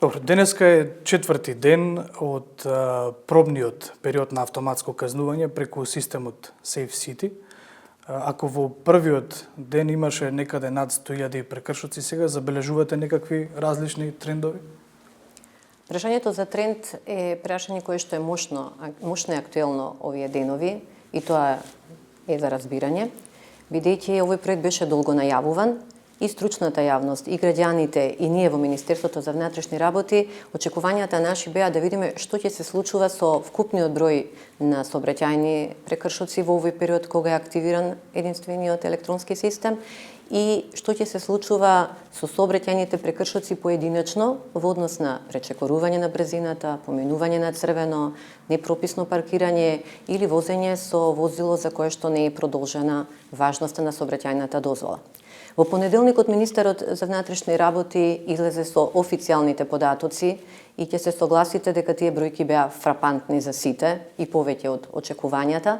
Добро, денеска е 4ти ден од пробниот период на автоматско казнување преку системот Safe City. Ако во првиот ден имаше некаде над 100.000 прекршоци, сега забележувате некакви различни трендови? Прашањето за тренд е прашање кое што е мощно и актуелно овие денови, и тоа е за разбирање, бидејќи овој проект беше долго најавуван, и стручната јавност, и граѓаните, и ние во Министерството за внатрешни работи, очекувањата наши беа да видиме што ќе се случува со вкупниот број на сообраќајни прекршоци во овој период кога е активиран единствениот електронски систем и што ќе се случува со сообраќајните прекршоци поединечно во однос на пречекорување на брзината, поминување на црвено, непрописно паркирање или возење со возило за кое што не е продолжена важноста на сообраќајната дозвола. Во понеделникот министерот за внатрешни работи излезе со официјалните податоци и ќе се согласите дека тие бројки беа фрапантни за сите и повеќе од очекувањата.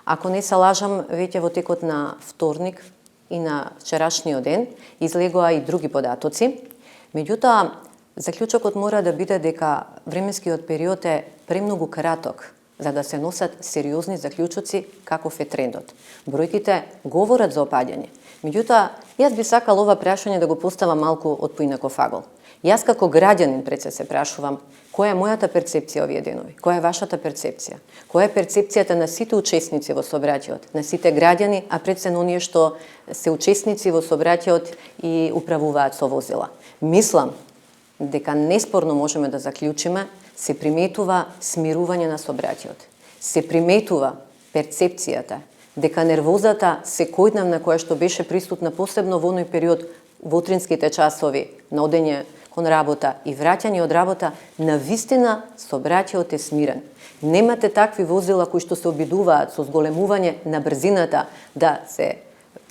Ако не се лажам, веќе во текот на вторник и на вчерашниот ден излегоа и други податоци. Меѓутоа, заклучокот мора да биде дека временскиот период е премногу краток за да се носат сериозни заклучоци каков е трендот. Бројките говорат за опаѓање. Меѓутоа, јас би сакал ова прашање да го поставам малку од поинаков агол. Јас како граѓанин пред се прашувам која е мојата перцепција овие денови, која е вашата перцепција, која е перцепцијата на сите учесници во сообраќајот, на сите граѓани, а пред се на оние што се учесници во сообраќајот и управуваат со возила. Мислам дека неспорно можеме да заклучиме се приметува смирување на сообраќајот. Се приметува перцепцијата дека нервозата секојдневна која што беше присутна посебно во оној период во утринските часови на одење кон работа и враќање од работа, навистина сообраќајот е смирен. Немате такви возила кои што се обидуваат со зголемување на брзината да се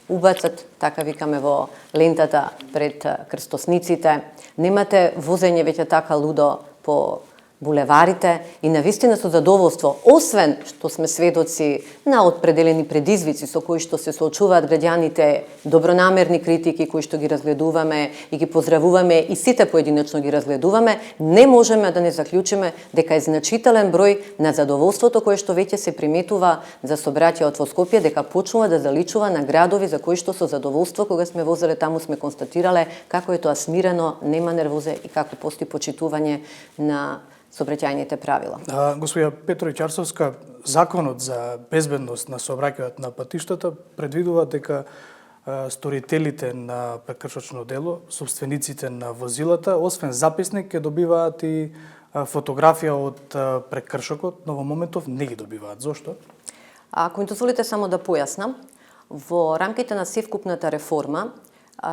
убацат, така викаме, во лентата пред крстосниците. Немате возење веќе така лудо по булеварите и навистина со задоволство, освен што сме сведоци на определени предизвици со кои што се соочуваат граѓаните, добронамерни критики кои што ги разгледуваме и ги поздравуваме и сите поединечно ги разгледуваме, не можеме да не заклучиме дека е значителен број на задоволството кое што веќе се приметува за сообраќајот во Скопје, дека почнува да заличува на градови за кои што со задоволство кога сме возеле таму сме констатирале како е тоа смирено, нема нервозе и како постои почитување на сообраќајните правила. Господја Петровиќ Арсовска, законот за безбедност на сообраќајот на патиштата предвидува дека сторителите на прекршочно дело, собствениците на возилата, освен записник, ќе добиваат и фотографија од прекршокот, но во моментов не ги добиваат. Зошто? Ако ми дозволите само да појаснам, во рамките на севкупната реформа,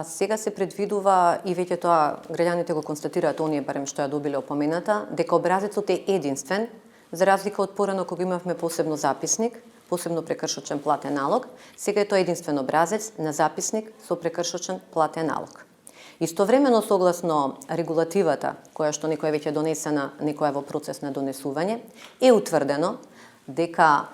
сега се предвидува и веќе тоа граѓаните го констатираат, оние барем што ја добиле опомената, дека образецот е единствен, за разлика од порано кога имавме посебно записник, посебно прекршочен платен налог, сега е тоа единствен образец на записник со прекршочен платен налог. Истовремено, согласно регулативата, која што некоја веќе донесена, некоја во процес на донесување, е утврдено дека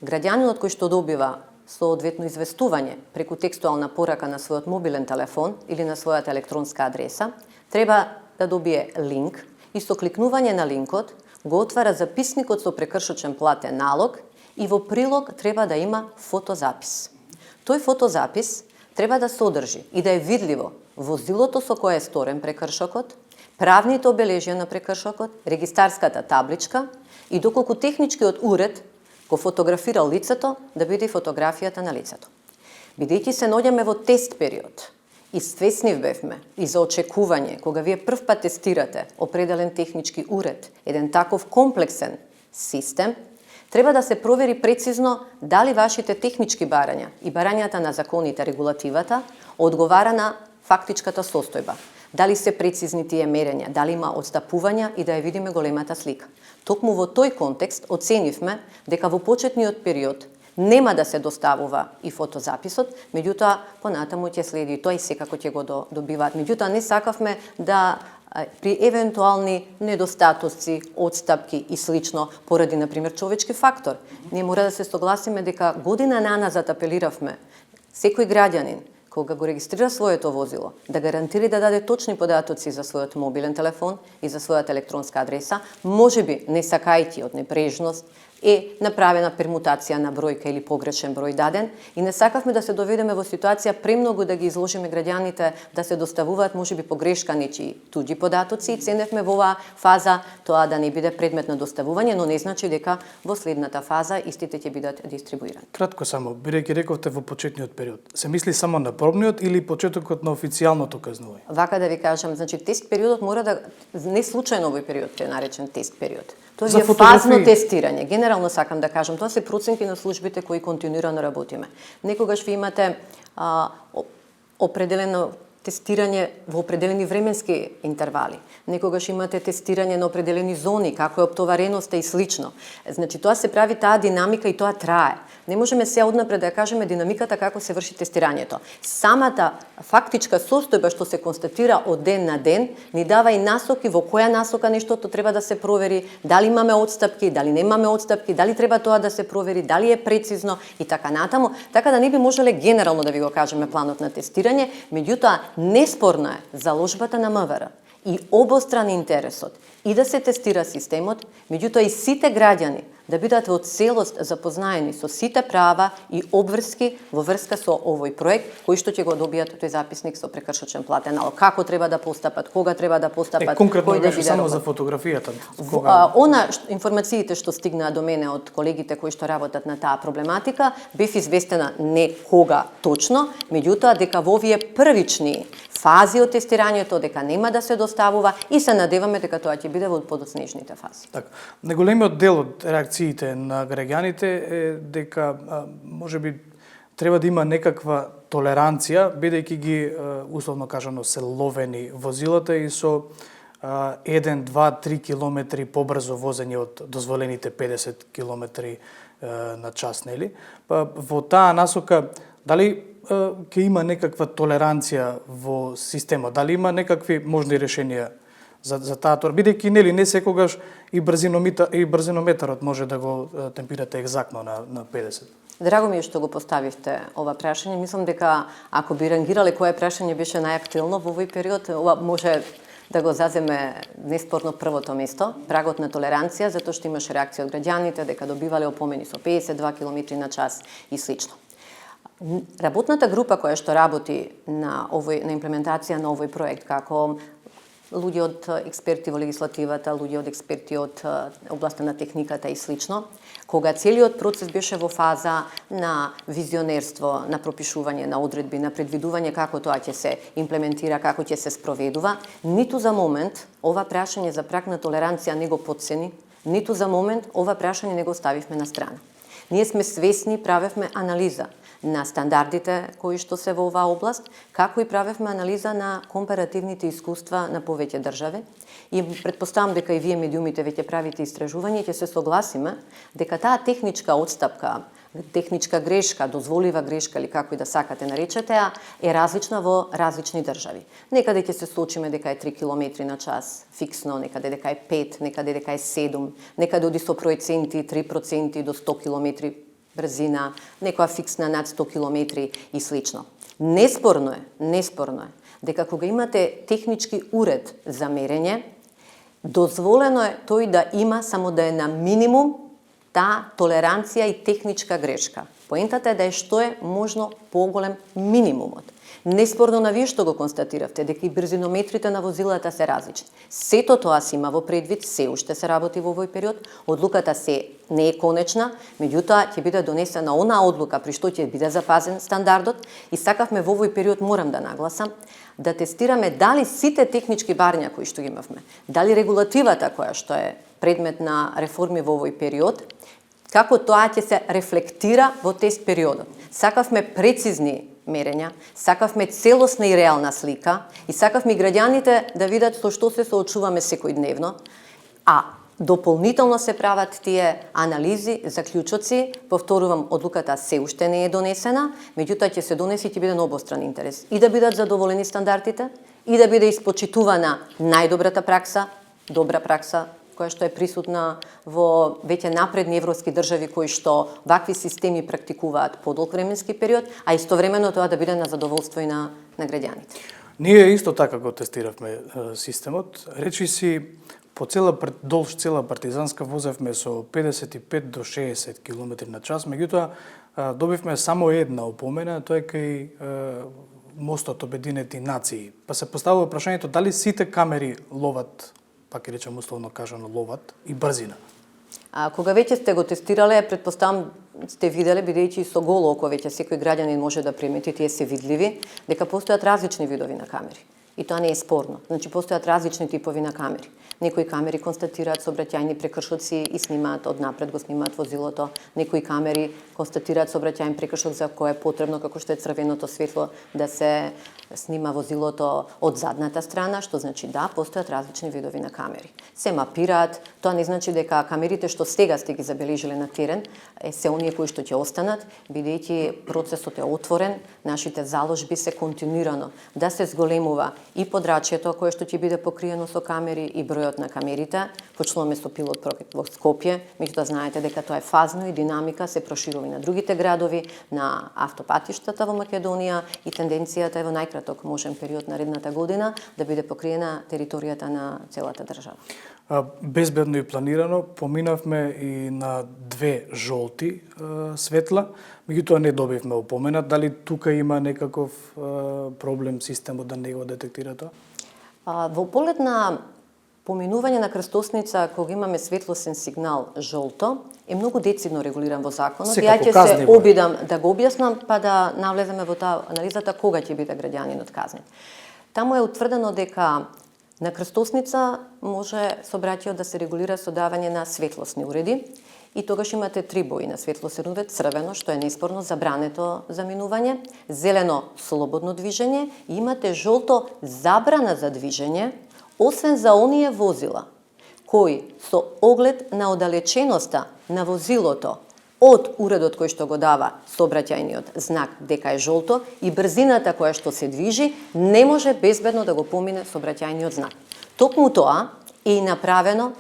граѓанинот кој што добива соодветно известување преку текстуална порака на својот мобилен телефон или на својата електронска адреса, треба да добие линк и со кликнување на линкот го отвара записникот со прекршочен платен налог и во прилог треба да има фотозапис. Тој фотозапис треба да содржи и да е видливо возилото со кое е сторен прекршокот, правните обележја на прекршокот, регистарската табличка и доколку техничкиот уред го фотографирал лицето, да биде фотографијата на лицето. Бидејќи се наоѓаме во тест период и свесни бевме и за очекување, кога вие прв пат тестирате определен технички уред, еден таков комплексен систем, треба да се провери прецизно дали вашите технички барања и барањата на законите, регулативата, одговара на фактичката состојба. Дали се прецизни тие мерења, дали има одстапувања и да ја видиме големата слика. Токму во тој контекст оценивме дека во почетниот период нема да се доставува и фотозаписот, меѓутоа понатаму ќе следи тој секако ќе го добиваат. Меѓутоа не сакавме да при евентуални недостатоци, одстапки и слично, поради например човечки фактор. Ние мора да се согласиме дека година наназад апелиравме секој граѓанин кога го регистрира своето возило, да гарантира да даде точни податоци за својот мобилен телефон и за својата електронска адреса, можеби не сакајќи од непрежност, е направена пермутација на бројка или погрешен број даден и не сакавме да се доведеме во ситуација премногу да ги изложиме граѓаните да се доставуваат можеби погрешка нечии туѓи податоци и ценевме во оваа фаза тоа да не биде предмет на доставување, но не значи дека во следната фаза истите ќе бидат дистрибуирани. Кратко само, бидејќи рековте во почетниот период, се мисли само на пробниот или почетокот на официјалното казнување? Вака да ви кажам, значи тест периодот мора да не случајно овој период е наречен тест период. Тоа е фазно тестирање. Генерално сакам да кажам, тоа се проценки на службите кои континуирано работиме. Некогаш ви имате определено тестирање во определени временски интервали. Некогаш имате тестирање на определени зони, како е оптовареноста и слично. Значи, тоа се прави таа динамика и тоа трае. Не можеме се однапред да кажеме динамиката како се врши тестирањето. Самата фактичка состојба што се констатира од ден на ден ни дава и насоки во која насока нештото треба да се провери, дали имаме отстапки, дали немаме отстапки, дали треба тоа да се провери, дали е прецизно и така натаму, така да не би можеле генерално да ви го кажеме планот на тестирање, меѓутоа неспорно е заложбата на МВР и обостран интересот и да се тестира системот, меѓутоа и сите граѓани да бидат во целост запознаени со сите права и обврски во врска со овој проект, кој што ќе го добијат тој записник со прекршочен платен налог. Како треба да постапат, кога треба да постапат, конкретно кој да беше биде само робот. за фотографијата. Информациите што стигнаа до мене од колегите кои што работат на таа проблематика, бев известена не кога точно, меѓутоа дека во овие првични фази од тестирањето дека нема да се доставува и се надеваме дека тоа ќе биде во подоцнежните фази. Така, наголемиот дел од реакциите на граѓаните е дека можеби треба да има некаква толеранција, бидејќи ги условно кажано се ловени возилата и со 1, 2, 3 километри побрзо возење од дозволените 50 километри на час, нели? Па во таа насока дали ќе има некаква толеранција во системот, дали има некакви можни решенија за таа тор, бидејќи нели не секогаш и брзинометарот може да го темпирате екзактно на 50. Драго ми е што го поставивте ова прашање. Мислам дека ако би рангирале кое прашање беше најактуелно во овој период, ова може да го заземе неспорно првото место, прагот на толеранција, затоа што имаше реакција од граѓаните дека добивале опомени со 52 км на час и слично. Работната група која што работи на имплементација на овој проект, како луѓе од експерти во легислативата, луѓе од експерти од областа на техниката и слично, кога целиот процес беше во фаза на визионерство, на пропишување на одредби, на предвидување како тоа ќе се имплементира, како ќе се спроведува, ниту за момент ова прашање за праг на толеранција не го потцени, ниту за момент ова прашање не го ставивме на страна. Ние сме свесни, правевме анализа на стандардите кои што се во оваа област, како и правевме анализа на компаративните искуства на повеќе држави. И претпоставам дека и вие медиумите веќе правите истражување и ќе се согласиме дека таа техничка отстапка, техничка грешка, дозволива грешка или како и да сакате наречете ја, е различна во различни држави. Некаде ќе се случиме дека е 3 км на час фиксно, некаде дека е 5, некаде дека е 7, некаде оди со проценти 3% до 100 км брзина, некоја фиксна над 100 км и слично. Неспорно е дека кога имате технички уред за мерење, дозволено е тој да има само да е на минимум таа толеранција и техничка грешка. Поентата е да е што е можно поголем минимумот. Неспорно на вие што го констатиравте, дека и брзинометрите на возилата се различни. Сето тоа се има во предвид, се уште се работи во овој период, одлуката се не е конечна, меѓутоа ќе биде донесена онаа одлука при што ќе биде запазен стандардот и сакавме во овој период, морам да нагласам, да тестираме дали сите технички барња кои што ги имавме, дали регулативата која што е предмет на реформи во овој период, како тоа ќе се рефлектира во тест периодот. Сакавме прецизни мерења, сакавме целосна и реална слика и сакавме граѓаните да видат со што се соочуваме секојдневно, а дополнително се прават тие анализи, заклучоци, повторувам, одлуката се уште не е донесена, меѓутоа ќе се донеси и ќе биде на обостран интерес. И да бидат задоволени стандардите, и да биде испочитувана најдобрата пракса, добра пракса која што е присутна во веќе напредни европски држави кои што вакви системи практикуваат подолг временски период, а истовремено тоа да биде на задоволство и на граѓаните. Ние исто така го тестиравме системот. Речиси, по долж цела партизанска возевме со 55 до 60 км на час, меѓутоа добивме само една опомена, тоа е кај мостот Обединети нации. Па се поставува прашањето дали сите камери ловат, пак речем условно кажано, ловат и брзина. А кога веќе сте го тестирале, претпоставам сте виделе, бидејќи со голо око веќе секој граѓанин може да примети, тие се видливи, дека постојат различни видови на камери. И тоа не е спорно. Значи, постојат различни типови на камери. Некои камери констатираат сообраќајни прекршоци и снимаат однапред, го снимаат возилото. Некои камери констатираат сообраќајен прекршок за кој е потребно, како што е црвеното светло, да се снима возилото од задната страна, што значи да, постојат различни видови на камери. Се мапираат, тоа не значи дека камерите што сега сте ги забележиле на терен, се оние кои што ќе останат, бидејќи процесот е отворен, нашите заложби се континуирано да се зголемува и подрачјето кое што ќе биде покриено со камери и бројот на камерите. Почнуваме со пилот проект во Скопје, меѓутоа знаете дека тоа е фазно и динамика се проширува и на другите градови, на автопатиштата во Македонија и тенденцијата е во најкраток можен период наредната година да биде покриена територијата на целата држава. Безбедно и планирано поминавме и на 2 жолти светла, меѓутоа не добивме опомена. Дали тука има некаков проблем системот да не го детектира тоа? Во поглед на поминување на крстосница кога имаме светлосен сигнал жолто е многу децидно регулиран во законот. Ја ќе се обидам да го објаснам па да навлеземе во таа анализата кога ќе биде граѓанинот казнет. Таму е утврдено дека на крстосница може сообраќајот да се регулира со давање на светлосни уреди и тогаш имате 3 бои на светлосен уред: црвено, што е неспорно забрането за минување, зелено слободно движење и имате жолто забрана за движење, освен за оние возила кои со оглед на оддалеченоста на возилото од уредот кој што го дава сообраќајниот знак дека е жолто и брзината која што се движи, не може безбедно да го помине сообраќајниот знак. Токму тоа е и направено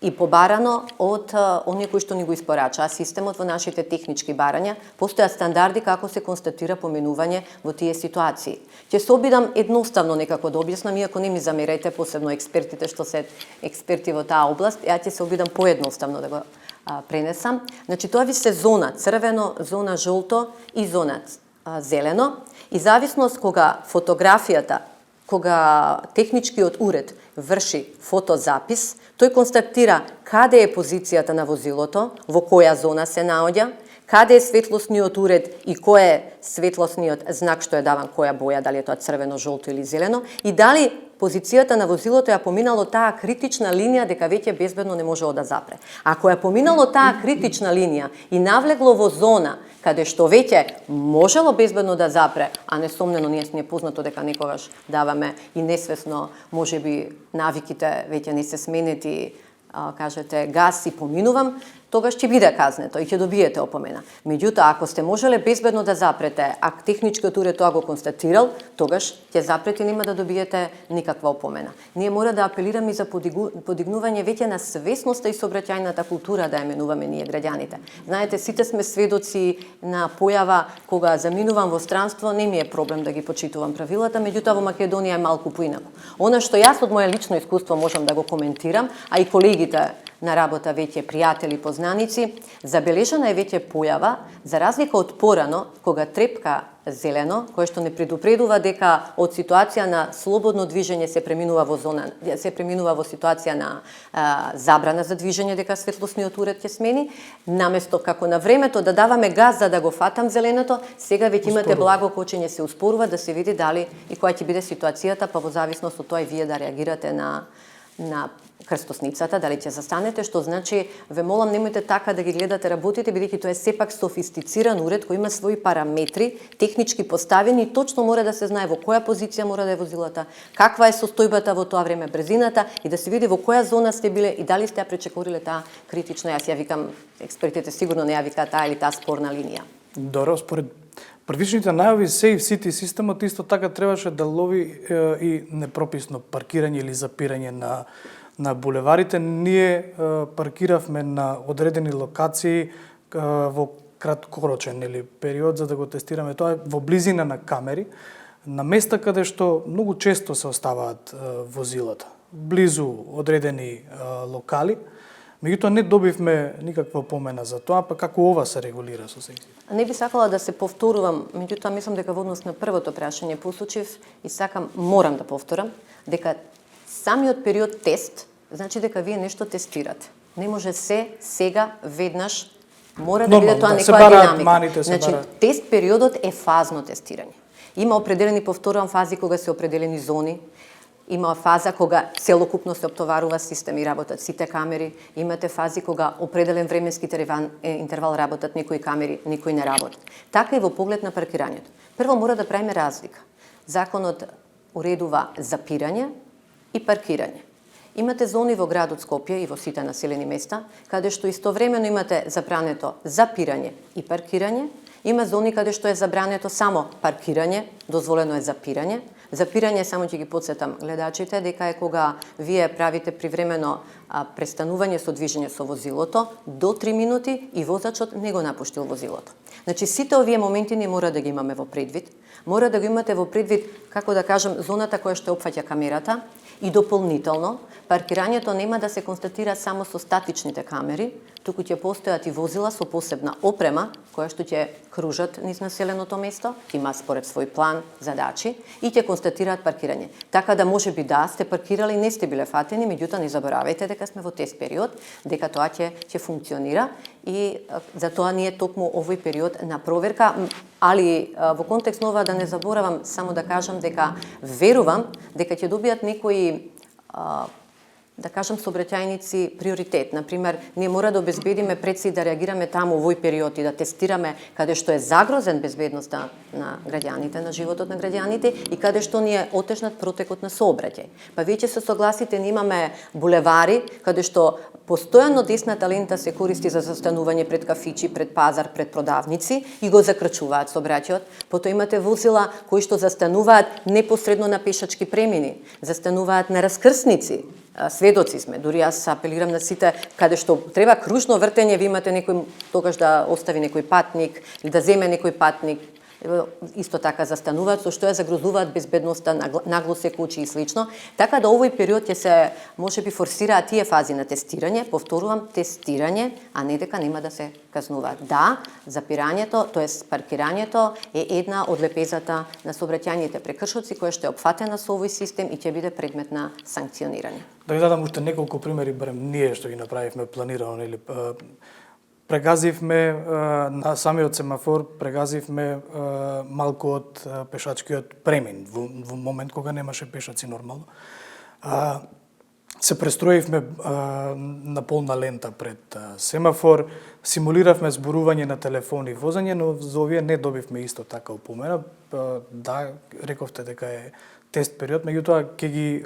и побарано од оние кои што ни го испорачаа системот во нашите технички барања. Постојат стандарди како се констатира поминување во тие ситуации. Ќе се обидам едноставно некако да објаснам, иако не ми замерајте, посебно експертите што се експерти во таа област, ја ќе се обидам поедноставно да го пренесам. Значи, тоа ви се зона црвено, зона жолто и зона зелено. И зависност кога фотографијата, кога техничкиот уред врши фотозапис, тој констатира каде е позицијата на возилото, во која зона се наоѓа, каде е светлосниот уред и кој е светлосниот знак што е даван, која боја, дали е тоа црвено, жолто или зелено, и дали позицијата на возилото ја поминало таа критична линија дека веќе безбедно не можело да запре. Ако ја поминало таа критична линија и навлегло во зона каде што веќе можело безбедно да запре, а несомнено ние сме познато дека некогаш даваме и несвесно, можеби навиките веќе не се сменети, кажете газ и поминувам, тогаш ќе биде казнето и ќе добиете опомена. Меѓутоа, ако сте можеле безбедно да запрете, а техничкиот уред тоа го констатирал, тогаш ќе запрете и нема да добиете никаква опомена. Ние мора да апелираме за подигнување веќе на свесноста и сообраќајната култура да ја менуваме ние граѓаните. Знаете, сите сме сведоци на појава кога заминувам во странство, не ми е проблем да ги почитувам правилата, меѓутоа во Македонија е малку поинаку. Она што јас од моје лично искуство можам да го коментирам, а и колегите на работа веќе пријатели, познаници, забележана е веќе појава, за разлика од порано, кога трепка зелено, кое што не предупредува дека од ситуација на слободно движење се преминува во ситуација на забрана за движење, дека светлосниот уред ќе смени, наместо како на времето да даваме газ за да го фатам зеленото, сега веќе имате благо кочење, се успорува да се види дали и која ќе биде ситуацијата, па во зависност од тоа и вие да реагирате на крстосницата, дали ќе застанете, што значи, ве молам, немојте така да ги гледате работите, бидејќи тоа е сепак софистициран уред кој има своји параметри, технички поставени, и точно мора да се знае во која позиција мора да е возилата, каква е состојбата во тоа време, брзината, и да се види во која зона сте биле и дали сте ја пречекориле таа критична, јас ја викам, експертите сигурно не ја викаат таа или таа спорна линија. Добро, според првичните најави, Safe City системот исто така требаше да лови и непрописно паркирање или запирање на булеварите, ние паркиравме на одредени локации во краткорочен период за да го тестираме тоа во близина на камери, на места каде што многу често се оставаат возилата, близу одредени локали. Меѓутоа не добивме никаква помена за тоа, па како ова се регулира со секција? Не би сакала да се повторувам, меѓутоа мислам дека во однос на првото прашање посочив и сакам, морам да повторам, дека самиот период тест, значи дека вие нешто тестирате. Не може сега, веднаш, мора да биде тоа некоја динамика. Значи, тест периодот е фазно тестирање. Има определени, повторувам, фази кога се определени зони, има фаза кога целокупно се оптоварува систем и работат сите камери, имате фази кога определен временски интервал работат некои камери, некои не работат. Така и во поглед на паркирањето. Прво мора да правиме разлика. Законот уредува запирање и паркирање. Имате зони во градот Скопје и во сите населени места, каде што истовремено имате забрането запирање и паркирање, има зони каде што е забрането само паркирање, дозволено е запирање. Запирање, само ќе ги потсетам гледачите, дека е кога вие правите привремено престанување со движење со возилото до 3 минути и возачот не го напуштил возилото. Значи, сите овие моменти не мора да ги имаме во предвид. Мора да го имате во предвид, како да кажам, зоната која што опфаќа камерата и дополнително, паркирањето нема да се констатира само со статичните камери, туку ќе постојат и возила со посебна опрема, која што ќе кружат низ населеното место, има според свој план, задачи, и ќе констатираат паркирање. Така да може би да, сте паркирали, не сте биле фатени, меѓутоа не заборавајте дека сме во тест период, дека тоа ќе функционира и за тоа ние токму овој период на проверка, али во контекст на ова да не заборавам, само да кажам дека верувам дека ќе добијат некои да кажам, сообраќајници приоритет. Например, ние мора да обезбедиме пред се да реагираме таму овој период и да тестираме каде што е загрозен безбедноста на граѓаните, на животот на граѓаните и каде што ни е отежнат протекот на сообраќај. Па веќе се согласите, ние имаме булевари каде што постојано десната лента се користи за застанување пред кафичи, пред пазар, пред продавници и го закрачуваат сообраќајот. Потоа имате возила кои што застануваат непосредно на пешачки премини, застануваат на раскрсници. Сведоци сме, дури јас апелирам на сите, каде што треба кружно вртење, ви имате некој тогаш да остави некој патник или да земе некој патник, исто така застануваат, со што ја загрозуваат безбедноста, нагло се кучи и слично. Така да овој период ќе се, може би, форсираат тие фази на тестирање, повторувам, тестирање, а не дека нема да се казнуваат. Да, запирањето, тоест паркирањето е една од лепезата на сообраќајните прекршоци која што е опфатена со овој систем и ќе биде предмет на санкционирање. Да ви дадам уште неколку примери, барем ние што ги направивме планирано, или прегазивме на самиот семафор, прегазивме малку од пешачкиот премин во момент кога немаше пешаци нормално. Се престроивме на полна лента пред семафор, симулиравме зборување на телефони и возење, но за овие не добивме исто така опомена. Да, рековте дека е тест период, меѓутоа ќе ги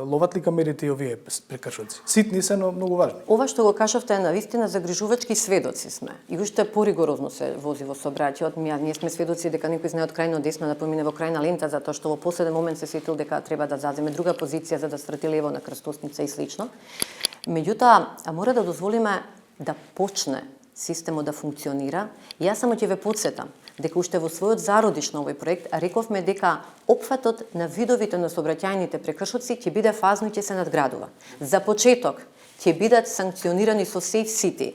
ловат ли камерите и овие прекршоци? Ситни се, но многу важни. Ова што го кажавте е навистина загрижувачки, сведоци сме. И уште поригорозно се вози во сообраќајот. Ние сме сведоци дека некој знае од крајно десно да помине во крајна лента, затоа што во последен момент се сетил дека треба да заземе друга позиција за да сврати лево на крстосница и слично. Меѓутоа, мора да дозволиме да почне системот да функционира. И јас само ќе ве потсетам дека уште во својот зародиш на овој проект рековме дека опфатот на видовите на сообраќајните прекршоци ќе биде фазно и ќе се надградува. За почеток ќе бидат санкционирани со Safe City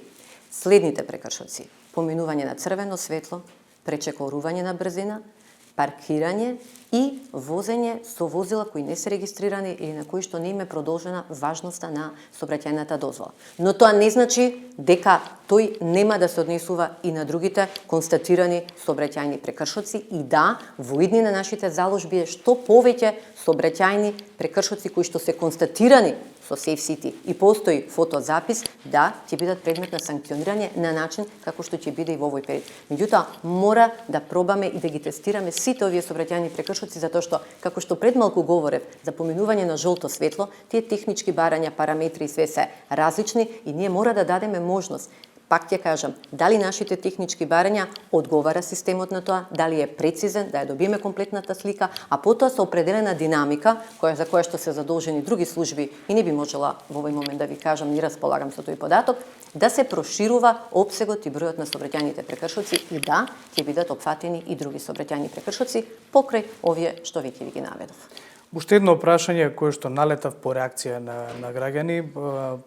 следните прекршоци: поминување на црвено светло, пречекорување на брзина, паркирање и возење со возила кои не се регистрирани или на кои што не им е продолжена важноста на сообраќајната дозвола. Но тоа не значи дека тој нема да се однесува и на другите констатирани сообраќајни прекршоци. И да, во идни на нашите заложби е што повеќе сообраќајни прекршоци кои што се констатирани со Safe City и постои фотозапис, да, ќе бидат предмет на санкционирање на начин како што ќе биде и во овој период. Меѓутоа, мора да пробаме и да ги тестираме сите овие сообраќајни прекршоци, затоа што, како што пред малку говорев, за поминување на жолто светло, тие технички барања, параметри и све се различни и ние мора да дадеме можност Пак ќе кажам, дали нашите технички барања одговара системот на тоа, дали е прецизен, да ја добиеме комплетната слика, а потоа со определена динамика, за која што се задолжени други служби и не би можела во овој момент да ви кажам, не располагам со тој податок, да се проширува опсегот и бројот на сообраќајните прекршоци и да ќе бидат опфатени и други сообраќајни прекршоци покрај овие што веќе ви ги наведов. Уште едно прашање кое што налетав по реакција на граѓани,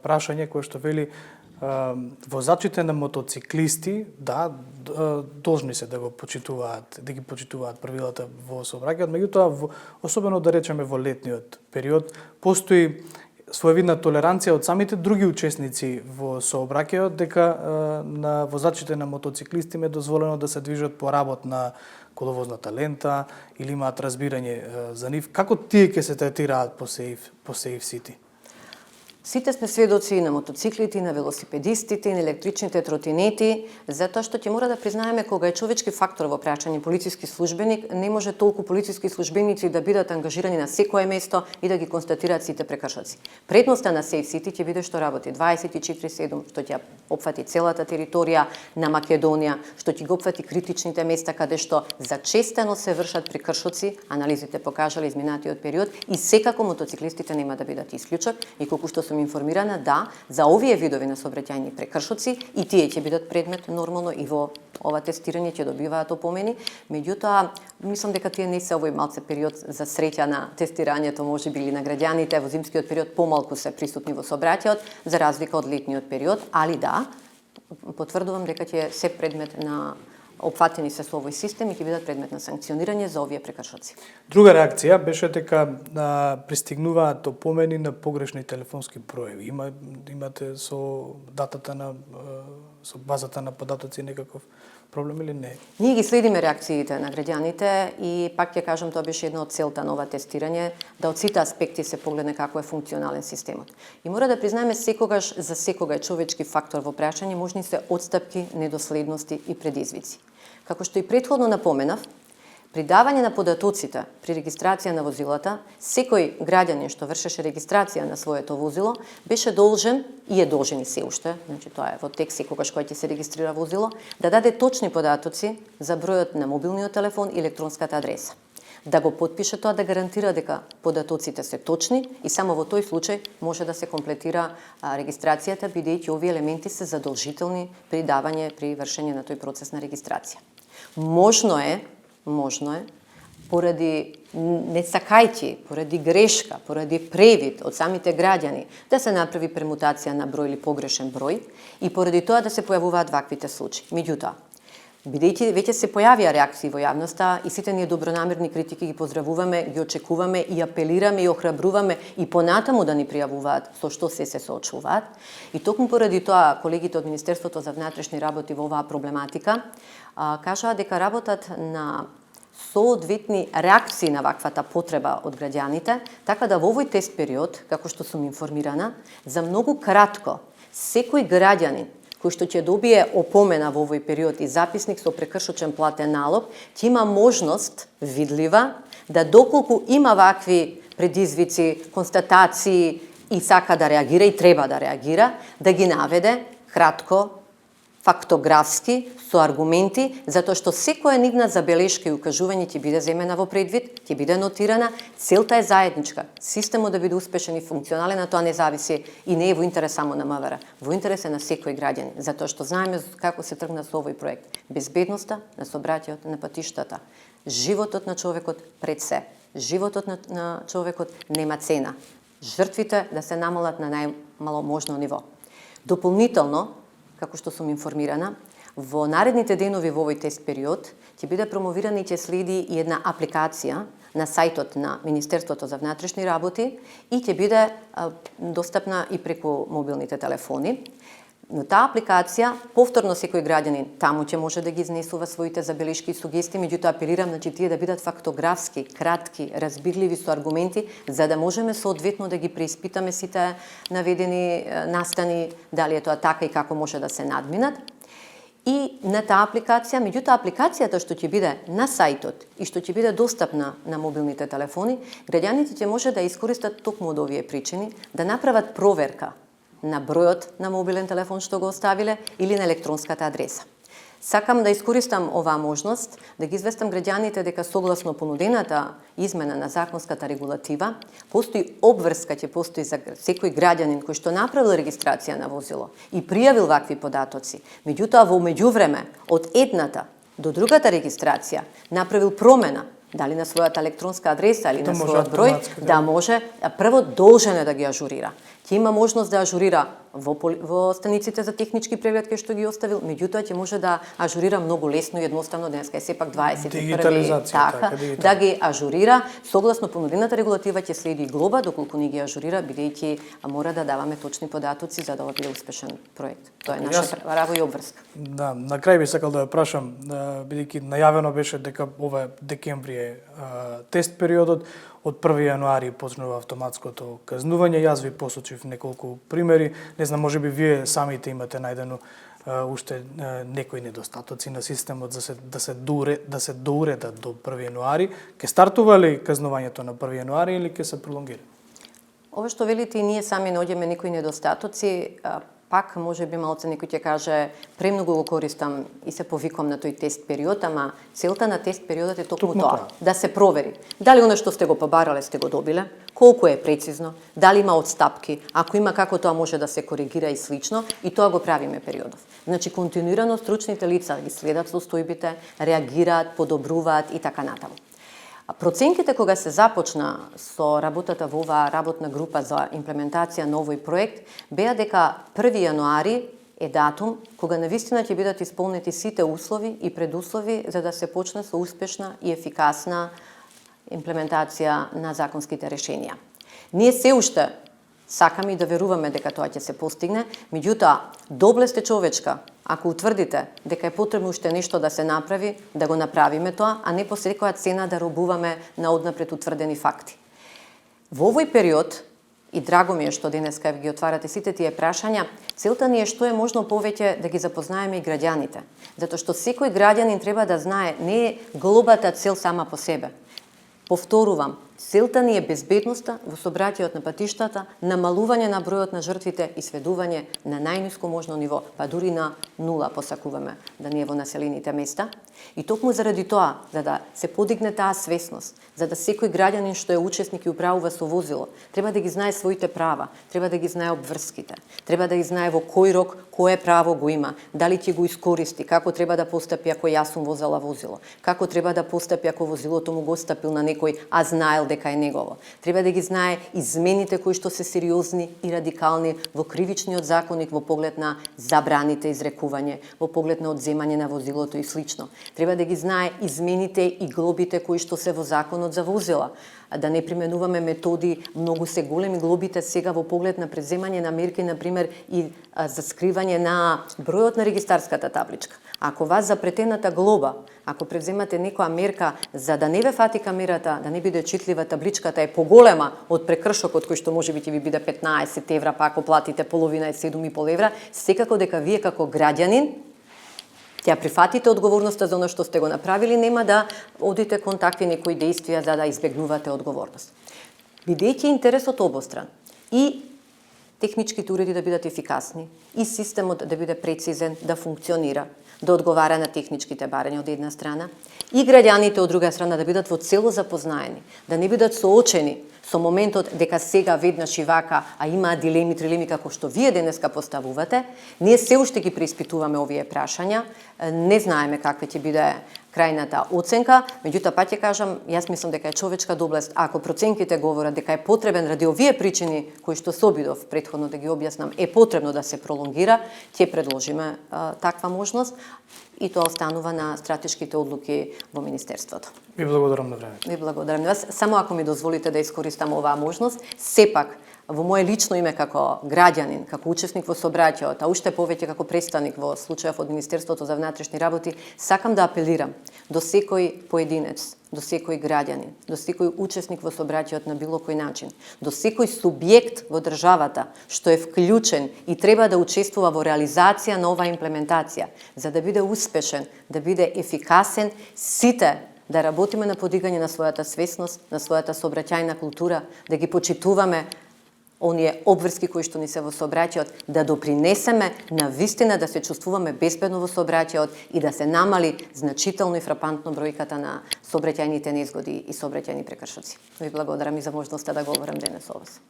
прашање кое што вели возачите на мотоциклисти, да, должни се да ги почитуваат правилата во сообраќајот, меѓутоа особено да речеме во летниот период постои своевидна толеранција од самите други учесници во сообраќајот дека на возачите на мотоциклисти им е дозволено да се движат по работна коловозната лента или имаат разбирање за нив. Како тие ќе се третираат по Safe City? Сите сме сведоци на мотоциклите, на велосипедистите, на електричните тротинети, затоа што ќе мора да признаеме кога е човечки фактор во прашање полициски службеник, не може толку полициски службеници да бидат ангажирани на секое место и да ги констатираат сите прекршоци. Предноста на Safe City ќе биде што работи 24/7, што ќе опфати целата територија на Македонија, што ќе го опфати критичните места каде што зачестено се вршат прекршоци, анализите покажале изминатиот период и секако мотоциклистите нема да бидат исклучок и колку што сум информирана, да, за овие видови на сообраќајни прекршоци и тие ќе бидат предмет нормално и во ова тестирање ќе добиваат опомени, меѓутоа мислам дека тие не се овој малце период за среќа на тестирањето, можеби или на граѓаните во зимскиот период помалку се присутни во сообраќајот за разлика од летниот период, али да, потврдувам дека ќе се предмет на опфатени се со овој систем и ќе бидат предмет на санкционирање за овие прекршоци. Друга реакција беше дека пристигнуваат опомени на погрешни телефонски броеви. Имате со датата на со базата на податоци некаков проблем или не? Ние ги следиме реакциите на граѓаните и пак ќе кажам тоа беше една од целта на ова тестирање, да од сите аспекти се погледне како е функционален системот. И мора да признаеме секогаш за секога е човечки фактор во прашање, можни се отстапки, недоследности и предизвици. Како што и претходно напоменав, при давање на податоците при регистрација на возилата, секој граѓанин што вршеше регистрација на своето возило беше должен и е должен и се уште, значи тоа е во текст секогаш кога ќе се регистрира возило, да даде точни податоци за бројот на мобилниот телефон и електронската адреса. Да го потпише тоа, да гарантира дека податоците се точни и само во тој случај може да се комплетира регистрацијата, бидејќи овие елементи се задолжителни при давање, при вршење на тој процес на регистрација. Можно е, поради несакајки, поради грешка, поради превид од самите граѓани, да се направи премутација на број или погрешен број и поради тоа да се појавуваат ваквите случаи. Меѓутоа, бидејќи веќе се појавија реакции во јавноста и сите ние добронамерни критики ги поздравуваме, ги очекуваме и апелираме и охрабруваме и понатаму да ни пријавуваат со што се соочуваат. И токму поради тоа колегите од Министерството за внатрешни работи во оваа проблематика кажаа дека работат на соодветни реакции на ваквата потреба од граѓаните, така да во овој тест период, како што сум информирана, за многу кратко секој граѓанин кој што ќе добие опомена во овој период и записник со прекршочен платен налог, ќе има можност видлива да доколку има вакви предизвици, констатации и сака да реагира и треба да реагира, да ги наведе кратко, фактографски, со аргументи, затоа што секоја нивна забелешка и укажување ќе биде земена во предвид, ќе биде нотирана, целта е заедничка. Системот да биде успешен и функционален, а тоа не зависи и не е во интерес само на МВР, во интерес е на секој граѓанин, затоа што знаеме како се тргна со овој проект. Безбедноста на сообраќајот на патиштата, животот на човекот пред се. Животот на човекот нема цена. Жртвите да се намалат на најмало можно ниво. Дополнително, како што сум информирана, во наредните денови во овој тест период ќе биде промовирана и ќе следи и една апликација на сајтот на Министерството за внатрешни работи и ќе биде достапна и преку мобилните телефони. Но таа апликација, повторно секој граѓанин таму ќе може да ги изнесува своите забелешки и сугестии, меѓутоа апелирам на тие да бидат фактографски, кратки, разбирливи со аргументи, за да можеме соодветно да ги преиспитаме сите наведени настани, дали е тоа така и како може да се надминат. И на таа апликација, меѓутоа апликацијата што ќе биде на сајтот и што ќе биде достапна на мобилните телефони, граѓаните ќе може да искористат токму од овие причини, да направат проверка на бројот на мобилен телефон што го оставиле или на електронската адреса. Сакам да искористам оваа можност да ги известам граѓаните дека согласно понудената измена на законската регулатива, постои обврска ќе постои за секој граѓанин кој што направил регистрација на возило и пријавил вакви податоци. Меѓутоа, во меѓувреме, од едната до другата регистрација направил промена, дали на својата електронска адреса или на својот број, да може, прво должен е да ги ажурира. Ќе има можност да ажурира во станиците за технички преглед кај што ги оставил, меѓутоа ќе може да ажурира многу лесно и едноставно, денеска е сепак 21 така, да ги ажурира. Согласно понудената регулатива ќе следи глоба доколку не ги ажурира, бидејќи мора да даваме точни податоци за да биде успешен проект. Тоа е наша право и обврска. Да, на крај би сакал да ја прашам, бидејќи најавено беше дека ова декември е тест периодот, од 1 јануари почнува автоматското казнување. Јас ви посочив неколку примери. Не знам, можеби вие самите имате најдено уште некои недостатоци на системот да се доуредат до 1 јануари. Ке стартува ли казнувањето на 1 јануари или ке се пролонгира? Ова што велите и ние сами наоѓаме некои недостатоци, пак може би малце некој ќе каже премногу го користам и се повикувам на тој тест период, ама целта на тест периодот е токму тоа, да се провери дали оно што сте го побарале сте го добиле, колку е прецизно, дали има отстапки, ако има како тоа може да се коригира и слично, и тоа го правиме периодов. Значи континуирано стручните лица ги следат состојбите, реагираат, подобруваат и така натаму. Проценките кога се започна со работата во оваа работна група за имплементација на овој проект беа дека 1 јануари е датум кога навистина ќе бидат исполнети сите услови и предуслови за да се почне со успешна и ефикасна имплементација на законските решенија. Ние се уште сакаме и да веруваме дека тоа ќе се постигне, меѓутоа, добле сте човечка, ако утврдите дека е потребно уште нешто да се направи, да го направиме тоа, а не по секоја цена да робуваме на однапред утврдени факти. Во овој период, и драго ми е што денеска ги отварате сите тие прашања, целта ни е што е можно повеќе да ги запознаеме и граѓаните. Затоа што секој граѓанин треба да знае, не е глобата цел сама по себе. Повторувам, целта ни е безбедноста во сообраќајот на патиштата, намалување на бројот на жртвите и сведување на најниско можно ниво, па дури на нула посакуваме да не е во населените места. И токму заради тоа, за да се подигне таа свесност, за да секој граѓанин што е учесник и управува со возило, треба да ги знае своите права, треба да ги знае обврските, треба да ги знае во кој рок, кое право го има, дали ќе го искористи, како треба да постапи ако јас сум возела возило, како треба да постапи ако возилото му го стапил на некој, а знаел дека е негово. Треба да ги знае измените кои што се сериозни и радикални во кривичниот законник во поглед на забраните изрекување, во поглед на одземање на возилото и слично. Треба да ги знае измените и глобите кои што се во законот за возила, да не применуваме методи, многу се големи глобите сега во поглед на преземање на мерки, например, и за скривање на бројот на регистарската табличка. Ако вас за претената глоба, ако преземате некоја мерка за да не ве фати камерата, да не биде читлива табличката е поголема од прекршокот кој што можеби ќе ви биде 15 евра, па ако платите половина е 7,5 евра, секако дека вие како граѓанин ќе прифатите одговорноста за оно што сте го направили, нема да одите кон такви некои действија за да избегнувате одговорност. Бидејќи интересот обостран и техничките уреди да бидат ефикасни и системот да биде прецизен, да функционира, да одговара на техничките барања од една страна и граѓаните од друга страна да бидат во цело запознаени, да не бидат соочени со моментот дека сега веднаш и вака, а имаа дилеми, трилеми како што вие денеска поставувате, ние се уште ги преиспитуваме овие прашања, не знаеме каква ќе биде крајната оценка, меѓутоа па ќе кажам, јас мислам дека е човечка доблест, ако проценките говорат дека е потребен ради овие причини кои што се обидов претходно да ги објаснам, е потребно да се пролонгира, ќе предложиме таква можност и тоа останува на стратешките одлуки во Министерството. Ви благодарам на времето. Ви благодарам на вас. Само ако ми дозволите да искористам оваа можност, сепак во моje лично име како граѓанин, како учесник во сообраќајот, а уште повеќе како представник во случајов од Министерството за внатрешни работи, сакам да апелирам до секој поединец, до секој граѓанин, до секој учесник во сообраќајот на било кој начин, до секој субјект во државата што е вклучен и треба да учествува во реализација на оваа имплементација, за да биде успешен, да биде ефикасен, сите да работиме на подигање на својата свесност, на својата сообраќајна култура, да ги почитуваме оние обврски кои што ни се во сообраќајот, да допринесеме на вистина да се чувствуваме безбедно во сообраќајот и да се намали значително и фрапантно бројката на сообраќајните незгоди и сообраќајни прекршоци. Ви благодарам и за можноста да говорам денес со вас.